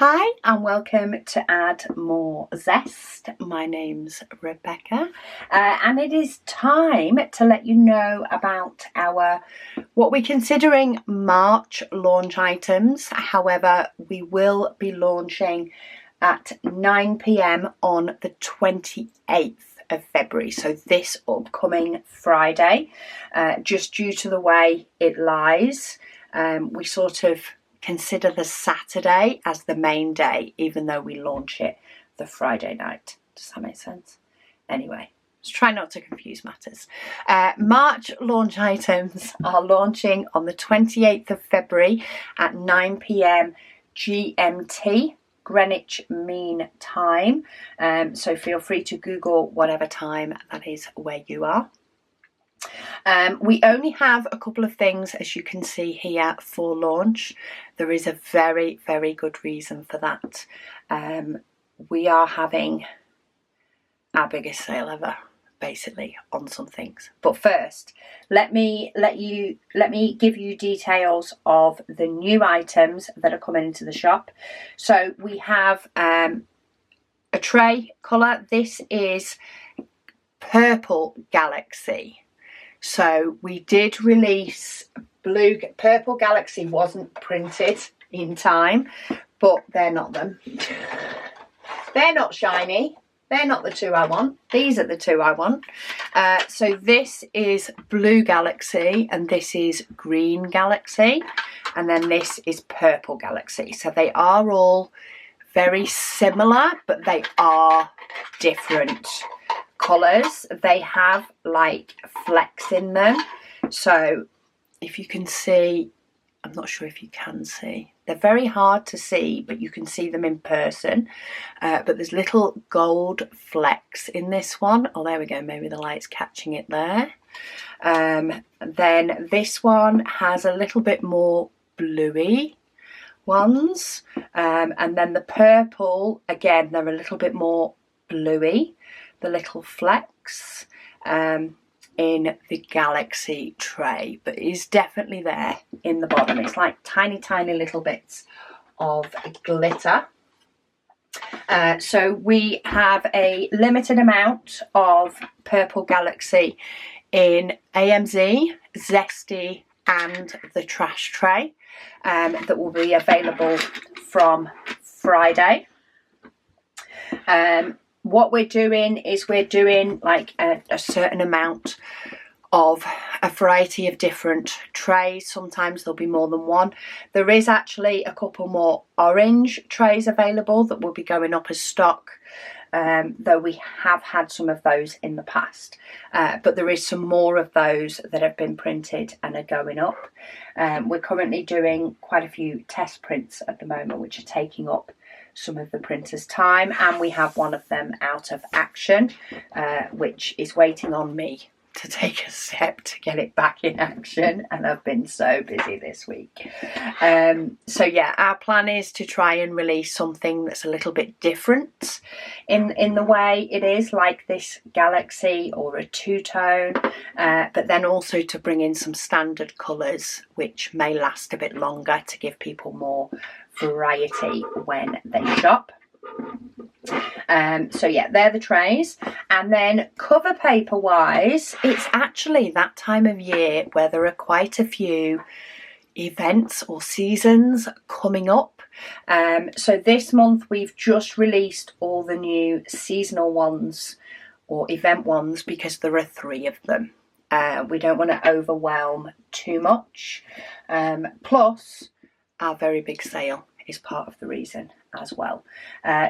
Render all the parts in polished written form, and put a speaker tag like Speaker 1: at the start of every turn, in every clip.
Speaker 1: Hi and welcome to Add More Zest. My name's Rebecca and it is time to let you know about our what we're considering March launch items. However, we will be launching at 9 p.m. on the 28th of February, so this upcoming Friday. Just due to the way it lies, we sort of consider the Saturday as the main day, even though we launch it the Friday night. Does that make sense? Anyway, let's try not to confuse matters. March launch items are launching on the 28th of February at 9 p.m. GMT, Greenwich Mean Time. So feel free to Google whatever time that is where you are. We only have a couple of things, as you can see here, for launch. There is a very, very good reason for that. We are having our biggest sale ever, basically, on some things. But first, let me give you details of the new items that are coming into the shop. So we have a tray colour. This is Purple Galaxy. So we did release Purple Galaxy wasn't printed in time, but they're not them. They're not shiny. They're not the two I want. These are the two I want. So this is Blue Galaxy and this is Green Galaxy. And then this is Purple Galaxy. So they are all very similar, but they are different colours. They have like flecks in them, so if you can see, I'm not sure if you can see, they're very hard to see, but you can see them in person. But there's little gold flecks in this one. Oh, there we go, maybe the light's catching it there. Then this one has a little bit more bluey ones, and then the purple, again, they're a little bit more bluey, the little flecks in the Galaxy tray, but it is definitely there in the bottom. It's like tiny little bits of glitter. So we have a limited amount of Purple Galaxy in AMZ, Zesty and the trash tray that will be available from Friday. What we're doing is we're doing like a certain amount of a variety of different trays. Sometimes there'll be more than one. There is actually a couple more orange trays available that will be going up as stock, though we have had some of those in the past. But there is some more of those that have been printed and are going up. We're currently doing quite a few test prints at the moment, which are taking up some of the printer's time, and we have one of them out of action, which is waiting on me to take a step to get it back in action, and I've been so busy this week. So yeah, our plan is to try and release something that's a little bit different in the way it is, like this Galaxy or a two-tone, but then also to bring in some standard colours which may last a bit longer to give people more variety when they shop. So yeah, they're the trays. And then cover paper wise, it's actually that time of year where there are quite a few events or seasons coming up. So this month we've just released all the new seasonal ones or event ones because there are 3 of them. We don't want to overwhelm too much. Plus our very big sale is part of the reason as well.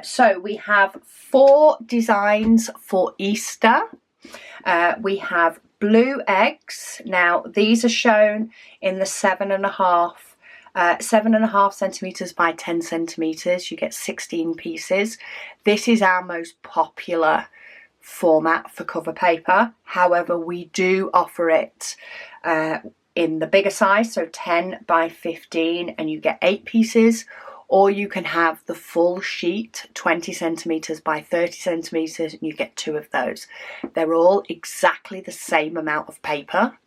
Speaker 1: So we have 4 designs for Easter. We have blue eggs. Now these are shown in the 7.5 centimetres by 10 centimetres. You get 16 pieces. This is our most popular format for cover paper. However, we do offer it in the bigger size, so 10 by 15, and you get 8 pieces, or you can have the full sheet, 20 centimetres by 30 centimetres, and you get 2 of those. They're all exactly the same amount of paper.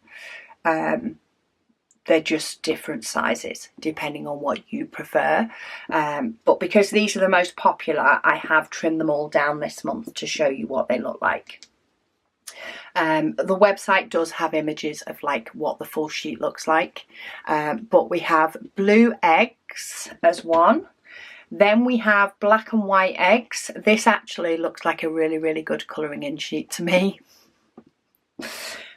Speaker 1: they're just different sizes depending on what you prefer. But because these are the most popular, I have trimmed them all down this month to show you what they look like. The website does have images of like what the full sheet looks like, but we have blue eggs as one. Then we have black and white eggs. This actually looks like a really, really good colouring in sheet to me.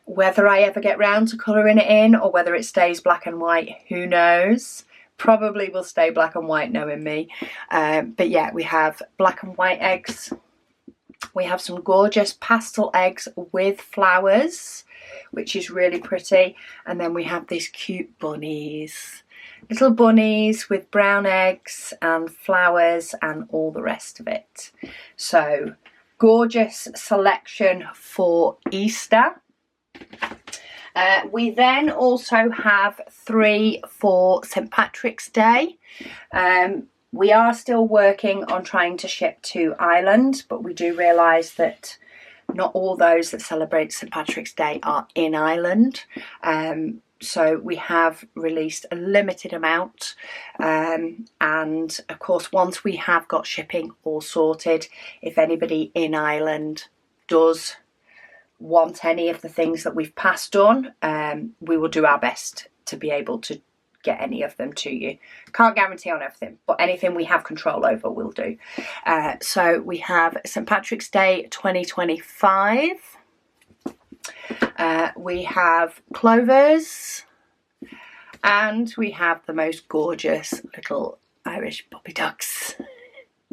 Speaker 1: Whether I ever get round to colouring it in or whether it stays black and white, who knows? Probably will stay black and white knowing me. But yeah, we have black and white eggs. We have some gorgeous pastel eggs with flowers, which is really pretty. And then we have these cute bunnies. Little bunnies with brown eggs and flowers and all the rest of it. So, gorgeous selection for Easter. We then also have 3 for St. Patrick's Day. We are still working on trying to ship to Ireland, but we do realise that not all those that celebrate St. Patrick's Day are in Ireland. So we have released a limited amount, and of course once we have got shipping all sorted, if anybody in Ireland does want any of the things that we've passed on, we will do our best to be able to get any of them to you. Can't guarantee on everything, but anything we have control over we'll do. So we have St. Patrick's Day 2025. We have clovers, and we have the most gorgeous little Irish puppy ducks.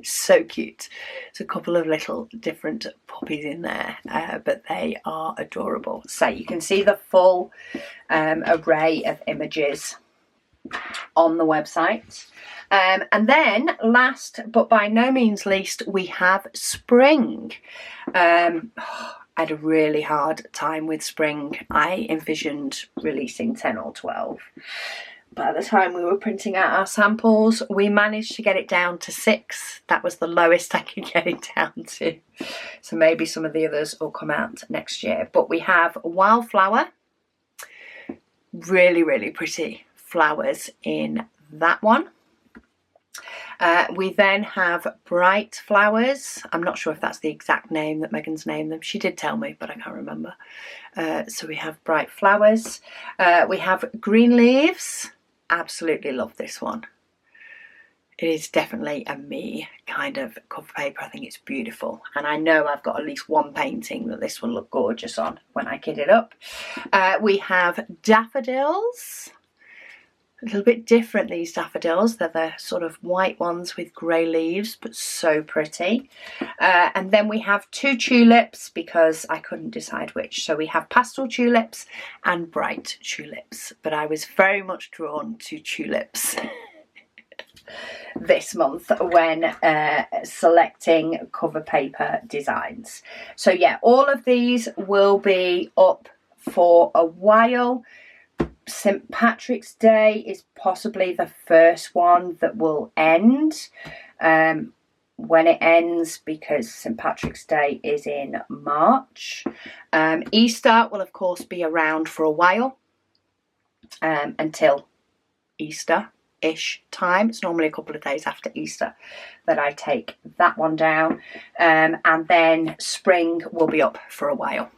Speaker 1: So cute. There's a couple of little different puppies in there, but they are adorable. So you can see the full array of images on the website. And then last but by no means least, we have spring. I had a really hard time with spring. I envisioned releasing 10 or 12. By the time we were printing out our samples, we managed to get it down to 6. That was the lowest I could get it down to. So maybe some of the others will come out next year. But we have wildflower. Really, really pretty flowers in that one. We then have bright flowers. I'm not sure if that's the exact name that Megan's named them. She did tell me, but I can't remember. So we have bright flowers. We have green leaves. Absolutely love this one. It is definitely a me kind of cover paper. I think it's beautiful. And I know I've got at least one painting that this will look gorgeous on when I kit it up. We have daffodils. A little bit different, these daffodils. They're the sort of white ones with grey leaves, but so pretty. And then we have 2 tulips because I couldn't decide which. So we have pastel tulips and bright tulips, but I was very much drawn to tulips this month when selecting cover paper designs. So yeah, all of these will be up for a while. St. Patrick's Day is possibly the first one that will end when it ends, because St. Patrick's Day is in March. Easter will of course be around for a while, until Easter-ish time. It's normally a couple of days after Easter that I take that one down, and then spring will be up for a while.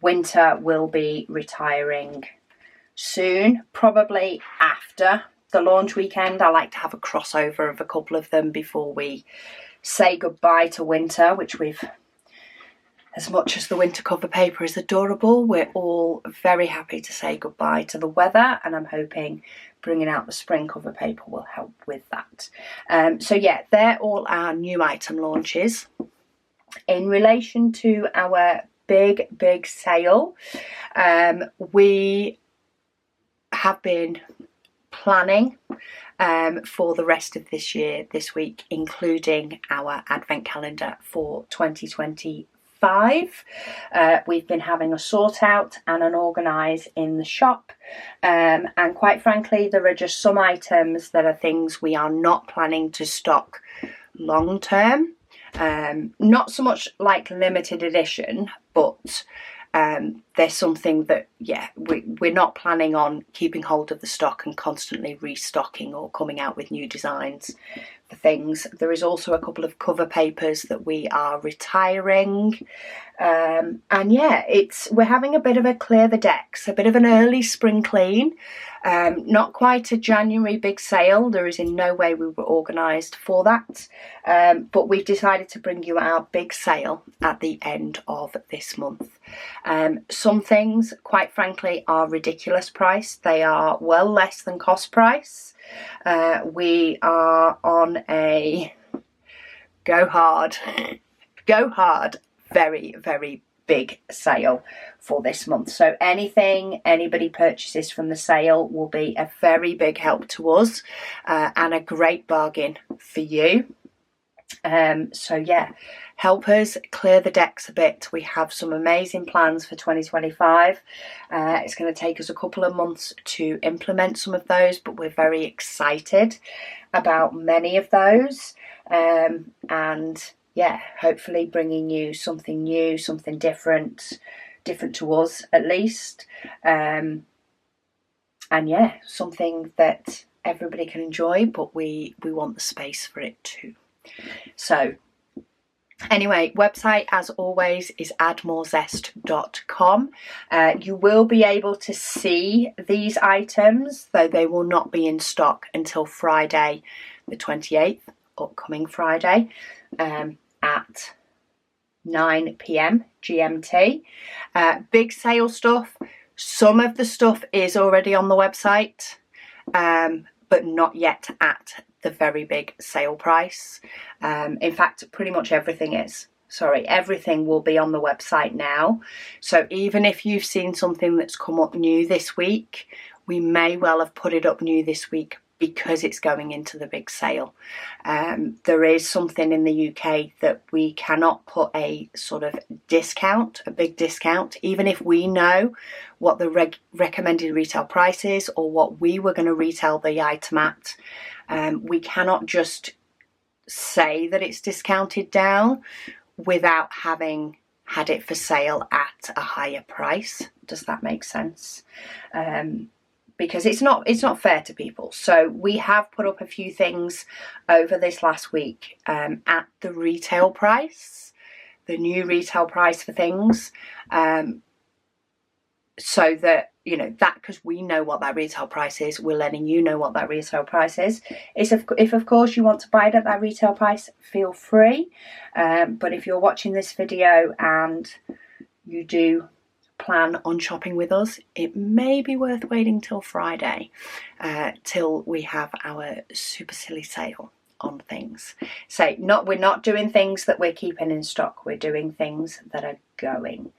Speaker 1: Winter will be retiring soon, probably after the launch weekend. I like to have a crossover of a couple of them before we say goodbye to winter, which we've, as much as the winter cover paper is adorable, we're all very happy to say goodbye to the weather, and I'm hoping bringing out the spring cover paper will help with that. So yeah, they're all our new item launches. In relation to our big sale, we have been planning for the rest of this year, this week, including our advent calendar for 2025. We've been having a sort out and an organise in the shop, and quite frankly there are just some items that are things we are not planning to stock long term. Not so much like limited edition, but there's something that, yeah, we're not planning on keeping hold of the stock and constantly restocking or coming out with new designs for things. There is also a couple of cover papers that we are retiring. And yeah, we're having a bit of a clear the decks, a bit of an early spring clean. Not quite a January big sale. There is in no way we were organised for that. But we've decided to bring you our big sale at the end of this month. Some things, quite frankly, are ridiculous price. They are well less than cost price. We are on a go hard, very, very big sale for this month. So anything anybody purchases from the sale will be a very big help to us, and a great bargain for you. So yeah, help us clear the decks a bit. We have some amazing plans for 2025. It's going to take us a couple of months to implement some of those, but we're very excited about many of those. And yeah, hopefully bringing you something new, something different to us at least. And yeah, something that everybody can enjoy, but we want the space for it too. So anyway, website as always is addmorezest.com. You will be able to see these items, though they will not be in stock until Friday the 28th, upcoming Friday, at 9 p.m. GMT. Big sale stuff. Some of the stuff is already on the website, but not yet at the very big sale price. In fact, pretty much everything is. Sorry, everything will be on the website now. So even if you've seen something that's come up new this week, we may well have put it up new this week because it's going into the big sale. There is something in the UK that we cannot put a sort of discount, a big discount, even if we know what the recommended retail price is or what we were going to retail the item at. We cannot just say that it's discounted down without having had it for sale at a higher price. Does that make sense? Because it's not fair to people. So we have put up a few things over this last week at the retail price, the new retail price for things, so that, you know, that, because we know what that retail price is, we're letting you know what that retail price is. If of course you want to buy it at that retail price, feel free. But if you're watching this video and you do plan on shopping with us, it may be worth waiting till Friday, till we have our super silly sale on things. So we're not doing things that we're keeping in stock, we're doing things that are going,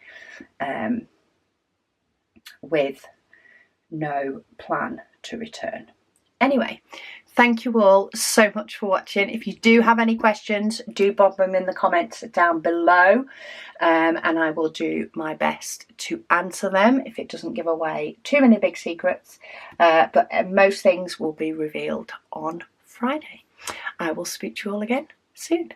Speaker 1: with no plan to return. Anyway, thank you all so much for watching. If you do have any questions, do bob them in the comments down below, and I will do my best to answer them if it doesn't give away too many big secrets. But most things will be revealed on Friday. I will speak to you all again soon.